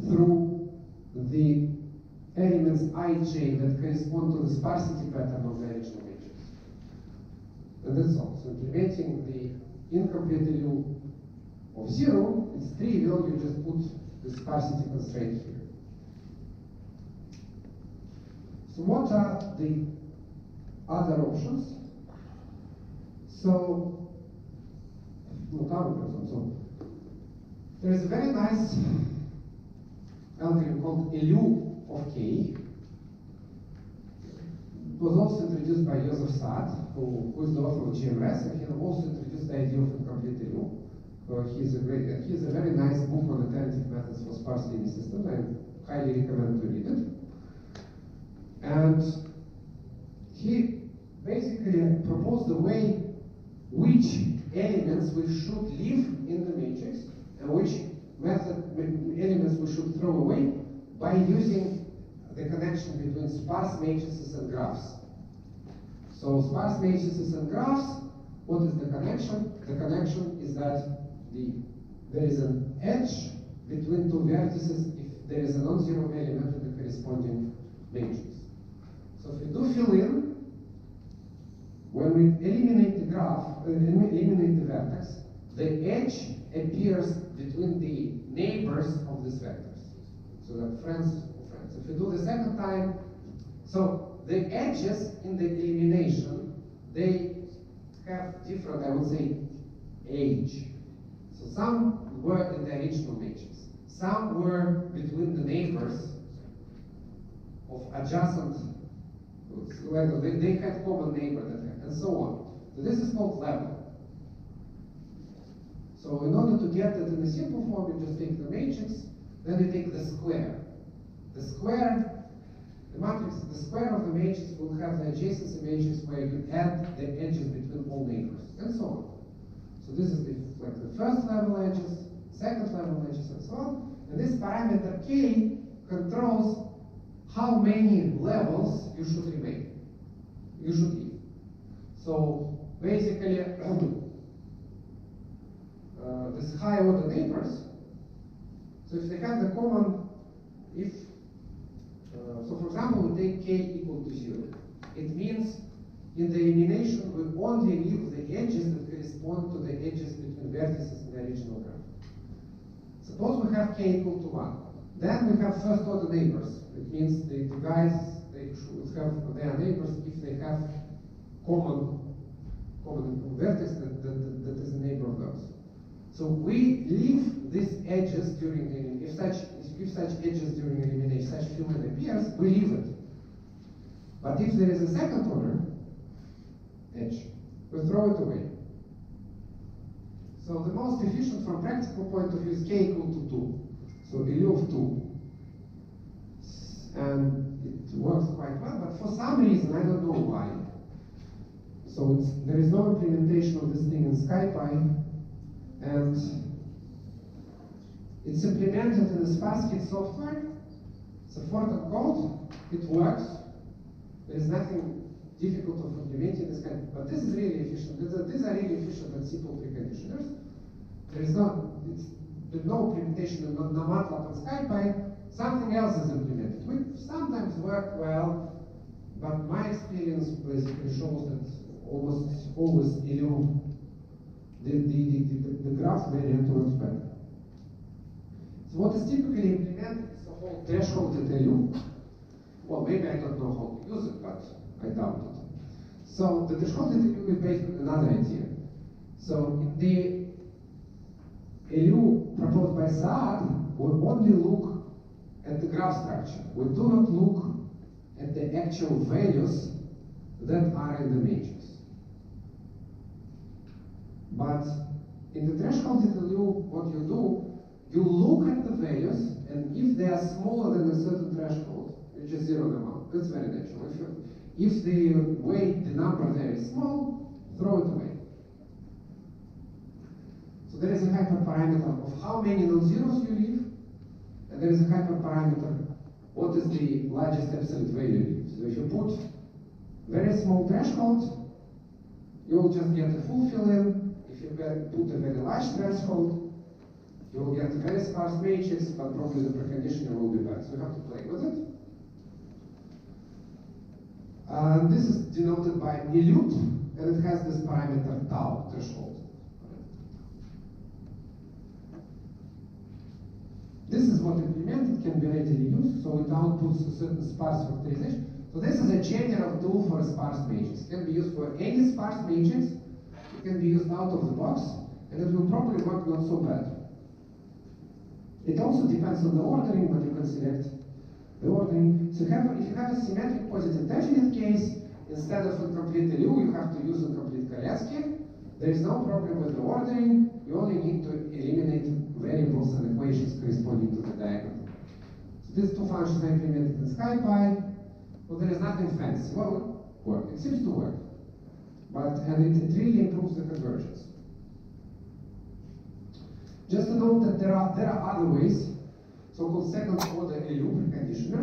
through the elements ij that correspond to the sparsity pattern of the original matrix. And that's all. So implementing the incomplete LU of 0, it's trivial, you just put the sparsity constraint here. So what are the other options? So, there is a very nice algorithm called LU of K. It was also introduced by Joseph Saad, who is the author of GMRS, and he also introduced the idea of incomplete LU. He's a very nice book on alternative methods for sparse linear systems. I highly recommend to read it. And he basically proposed the way which elements we should leave in the matrix and which elements we should throw away by using the connection between sparse matrices and graphs. So sparse matrices and graphs, what is the connection? The connection is that there is an edge between two vertices if there is a non-zero element in the corresponding matrix. So if we do fill in, when we eliminate the graph, eliminate the vertex, the edge appears between the neighbors of these vectors. So that friends of friends. If we do the second time, so the edges in the elimination, they have different, I would say, age. So some were in the original matrix. Some were between the neighbors of adjacent. They had common neighbor and so on. So this is called level. So in order to get it in a simple form, you just take the matrix, then you take the square. The square, the matrix, the square of the matrix will have the adjacency matrix where you add the edges between all neighbors, and so on. So this is the first level edges, second level edges, and so on. And this parameter k controls how many levels you should remain, you should leave. So basically, this high order neighbors, so if they have the common, so for example, we take k equal to 0. It means in the elimination we only leave the edges that correspond to the edges between vertices in the original graph. Suppose we have k equal to 1. Then we have first order neighbors. It means the guys, they should have their neighbors if they have common vertex that is a neighbor of those. So we leave these edges during the, if such edges during elimination, such field appears, we leave it. But if there is a second order edge, we throw it away. So the most efficient from practical point of view is k equal to 2. So LU of 2. And it works quite well, but for some reason, I don't know why. So there is no implementation of this thing in SkyPy, and it's implemented in the SparseKit software. It's a Fortran code, it works. There is nothing difficult of implementing this kind, but this is really efficient. These are really efficient and simple preconditioners. There's no implementation in MATLAB and SkyPy. Something else is implemented, which sometimes work well, but my experience basically shows that almost always the graph variant works better. So what is typically implemented is a whole threshold at LU. Well, maybe I don't know how to use it, but I doubt it. So the threshold at LU is based on another idea. So in the LU proposed by Saad, we only look at the graph structure. We do not look at the actual values that are in the matrix. But in the threshold at LU, what you do, you look at the values, and if they are smaller than a certain threshold, you just zero them out. That's very natural. If the weight, the number there is small, throw it away. So there is a hyperparameter of how many non-zeros you leave, and there is a hyperparameter, what is the largest absolute value you leave. So if you put very small threshold, you will just get a full fill-in. If you put a very large threshold, You will get a very sparse matrix, but probably the preconditioning will be bad. So you have to play with it. This is denoted by elute, and it has this parameter tau threshold. This is what implemented can be readily used, so it outputs a certain sparse factorization. So this is a general tool for a sparse matrix. It can be used for any sparse matrix. It can be used out of the box, and it will probably work not so bad. It also depends on the ordering, but you can select the ordering. So if you have a symmetric positive definite case, instead of incomplete LU, you have to use incomplete Koletsky. There is no problem with the ordering. You only need to eliminate variables and equations corresponding to the diagram. So these two functions are implemented in SkyPy. Well, there is nothing fancy. Well, it seems to work. And it really improves the convergence. Just to note that there are other ways, so-called second order LU preconditioning.